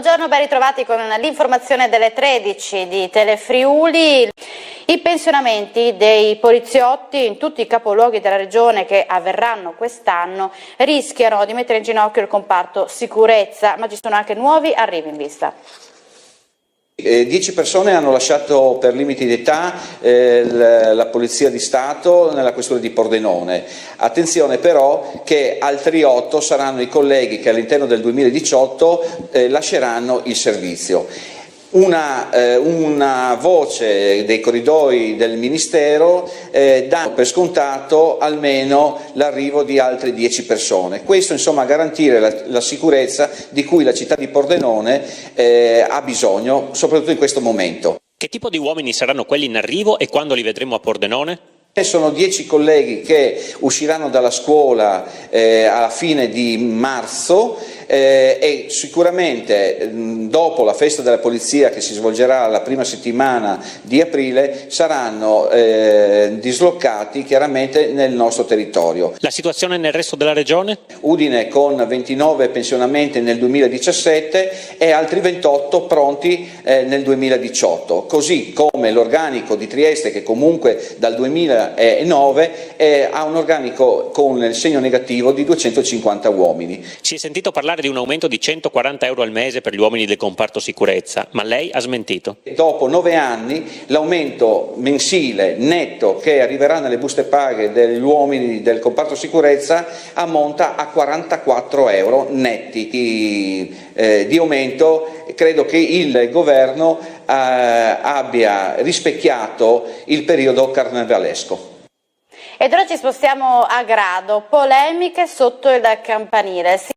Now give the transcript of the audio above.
Buongiorno, ben ritrovati con l'informazione delle 13 di Telefriuli. I pensionamenti dei poliziotti in tutti i capoluoghi della regione che avverranno quest'anno rischiano di mettere in ginocchio il comparto sicurezza, ma ci sono anche nuovi arrivi in vista. 10 persone hanno lasciato per limiti d'età la Polizia di Stato nella questura di Pordenone. Attenzione però che altri 8 saranno i colleghi che all'interno del 2018 lasceranno il servizio. Una voce dei corridoi del Ministero dà per scontato almeno l'arrivo di altre 10 persone. Questo insomma a garantire la sicurezza di cui la città di Pordenone ha bisogno, soprattutto in questo momento. Che tipo di uomini saranno quelli in arrivo e quando li vedremo a Pordenone? Sono 10 colleghi che usciranno dalla scuola alla fine di marzo e sicuramente dopo la festa della polizia che si svolgerà la prima settimana di aprile saranno dislocati chiaramente nel nostro territorio. La situazione nel resto della regione? Udine con 29 pensionamenti nel 2017 e altri 28 pronti nel 2018, così come l'organico di Trieste che comunque dal 2009 ha un organico con il segno negativo di 250 uomini. Si è sentito parlare di un aumento di 140 euro al mese per gli uomini del comparto sicurezza, ma lei ha smentito. Dopo 9 anni l'aumento mensile netto che arriverà nelle buste paghe degli uomini del comparto sicurezza ammonta a 44 euro netti di aumento. Credo che il governo abbia rispecchiato il periodo carnevalesco. Ed ora ci spostiamo a Grado, polemiche sotto il campanile.